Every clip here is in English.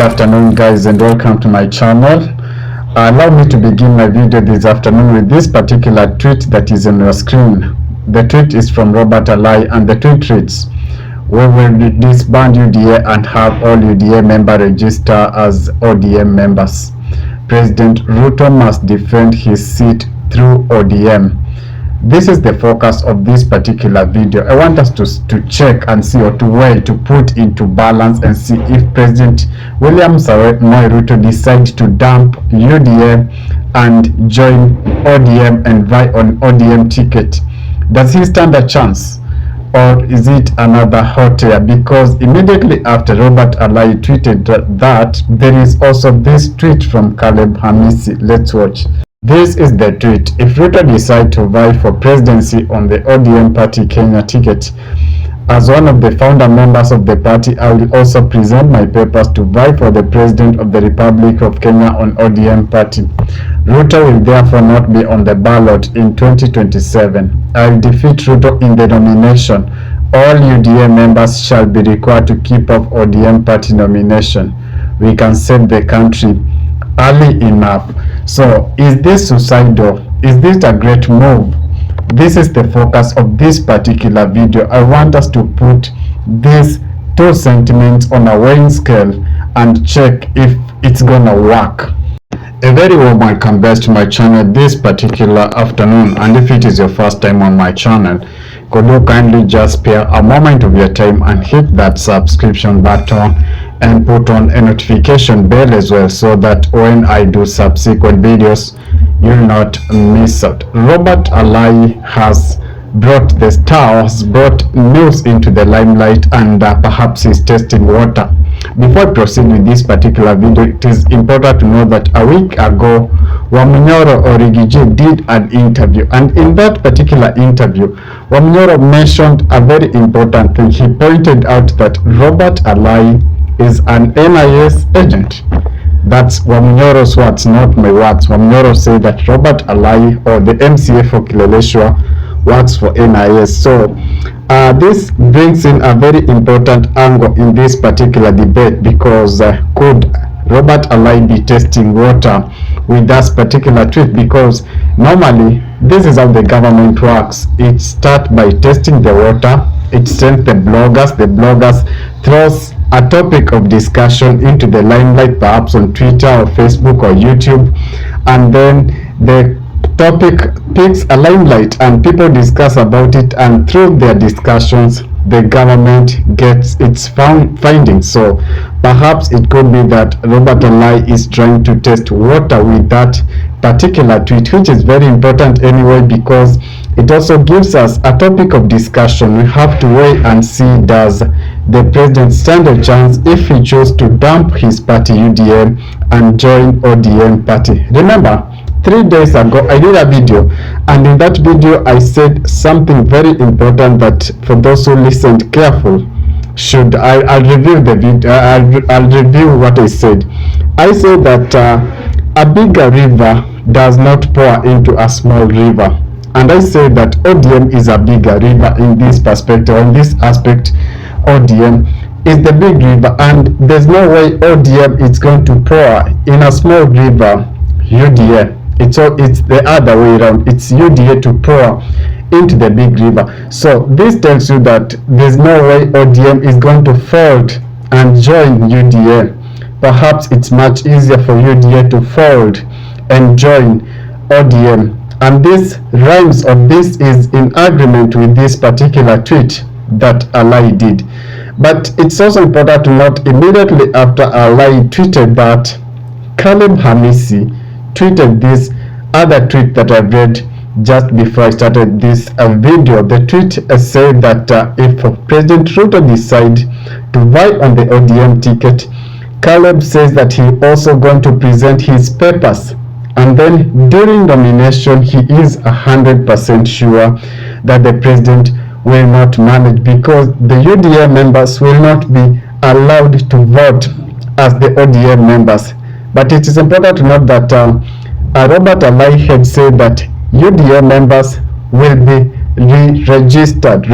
afternoon, guys, and welcome to my channel. Allow me to begin my video this afternoon with this particular tweet that is on your screen. The tweet is from Robert Alai, and the tweet reads, "We will disband UDA and have all UDA members register as ODM members. President Ruto must defend his seat through ODM." This is the focus of this particular video. I want us to check and see, or to weigh, to put into balance and see if President William Samoei Ruto decides to dump UDA and join ODM and vie on ODM ticket. Does he stand a chance, or is it another hot air? Because immediately after Robert Alai tweeted that, there is also this tweet from Caleb Hamisi. Let's watch. This is the tweet. "If Ruto decides to vie for presidency on the ODM party Kenya ticket, as one of the founder members of the party, I will also present my papers to vie for the president of the Republic of Kenya on ODM party. Ruto will therefore not be on the ballot in 2027. I will defeat Ruto in the nomination. All UDA members shall be required to keep up ODM party nomination. We can save the country early enough." So, is this suicidal? Is this a great move? This is the focus of this particular video. I want us to put these two sentiments on a weighing scale and check if it's gonna work. A very warm welcome back to my channel this particular afternoon, and if it is your first time on my channel, could you kindly just spare a moment of your time and hit that subscription button and put on a notification bell as well, so that when I do subsequent videos you'll not miss out. Robert Alai has brought news into the limelight, and perhaps he's testing water. Before I proceed with this particular video, it is important to know that a week ago Wamnyoro Origiji did an interview, and in that particular interview Wamnyoro mentioned a very important thing. He pointed out that Robert Alai is an NIS agent. That's Wamnyoro's words, not my words. Wamnyoro said that Robert Alai, or the MCA for Kileleshwa, works for NIS. So this brings in a very important angle in this particular debate, because could Robert Alai be testing water with that particular tweet? Because normally this is how the government works. It starts by testing the water. It sends the bloggers throws a topic of discussion into the limelight, perhaps on Twitter or Facebook or YouTube, and then the topic picks a limelight and people discuss about it, and through their discussions the government gets its findings. So perhaps it could be that Robert Alai is trying to test water with that particular tweet, which is very important anyway, because it also gives us a topic of discussion. We have to wait and see, does the president stand a chance if he chose to dump his party UDM and join ODM party? Remember, 3 days ago I did a video, and in that video I said something very important that, for those who listened careful, I'll review the video. I'll review what I said. I said that a bigger river does not pour into a small river, and I said that ODM is a bigger river in this perspective. In this aspect, ODM is the big river, and there's no way ODM is going to pour in a small river, UDA. It's the other way around. It's UDA to pour into the big river. So this tells you that there's no way ODM is going to fold and join UDA. Perhaps it's much easier for UDA to fold and join ODM. And this rhymes, or this is in agreement with this particular tweet that Alai did. But it's also important to note, immediately after Alai tweeted that, Caleb Hamisi tweeted this other tweet that I read just before I started this video. The tweet said that if President Ruto decides to vie on the ODM ticket, Caleb says that he also going to present his papers, and then during nomination he is 100% sure that the president will not manage, because the UDA members will not be allowed to vote as the ODM members. But it is important to note that Robert Alai had said that UDA members will be registered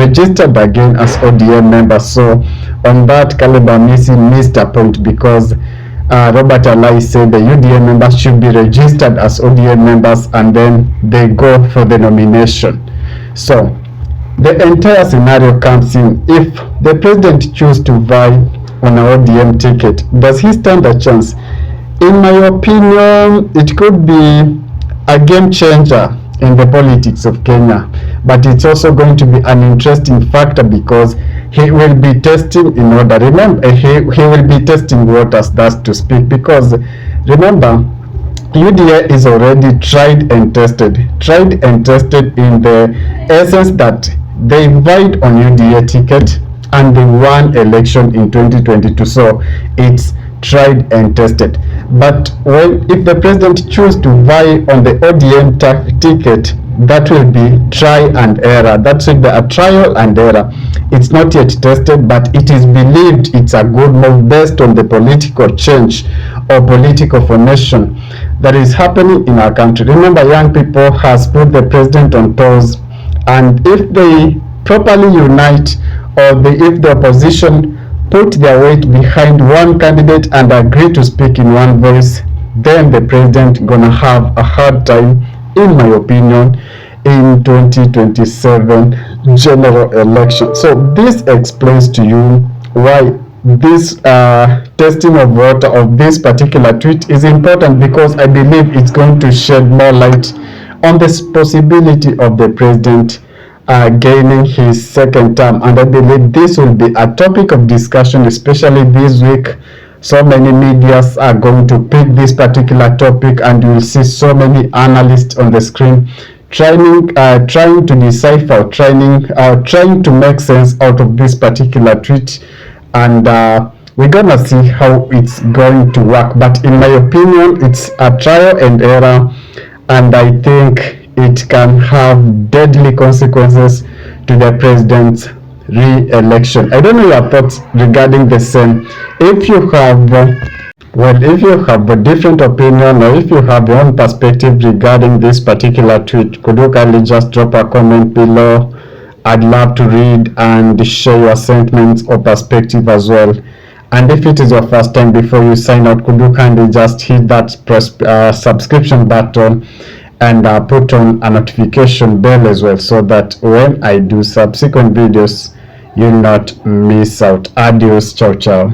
again as ODM members. So on that, Caleb Hamisi missed a point, because Robert Alai said the UDA members should be registered as ODM members and then they go for the nomination. So the entire scenario comes in. If the president chooses to vie on an ODM ticket, does he stand a chance? In my opinion, it could be a game changer in the politics of Kenya, but it's also going to be an interesting factor because he will be testing in order. Remember, he will be testing waters, that's to speak, because remember, UDA is already tried and tested in the essence that they vied on UDA ticket and they won election in 2022. So it's tried and tested. But if the president chooses to vie on the ODM ticket, that will be try and error. That will be a trial and error. It's not yet tested, but it is believed it's a good move based on the political change or political formation that is happening in our country. Remember, young people has put the president on toes, and if they properly unite, or if the opposition put their weight behind one candidate and agree to speak in one voice, then the president gonna have a hard time, in my opinion, in 2027 general election. So this explains to you why this testing of water of this particular tweet is important, because I believe it's going to shed more light on this possibility of the president gaining his second term, and I believe this will be a topic of discussion, especially this week. So many medias are going to pick this particular topic, and you will see so many analysts on the screen trying to decipher, trying to make sense out of this particular tweet, and we're gonna see how it's going to work. But in my opinion, it's a trial and error, and I think it can have deadly consequences to the president's re-election. I don't know your thoughts regarding the same. If you have a different opinion, or if you have your own perspective regarding this particular tweet, could you kindly just drop a comment below? I'd love to read and share your sentiments or perspective as well. And if it is your first time, before you sign out, could you kindly just hit that subscription button and put on a notification bell as well, so that when I do subsequent videos, you'll not miss out. Adios, ciao ciao.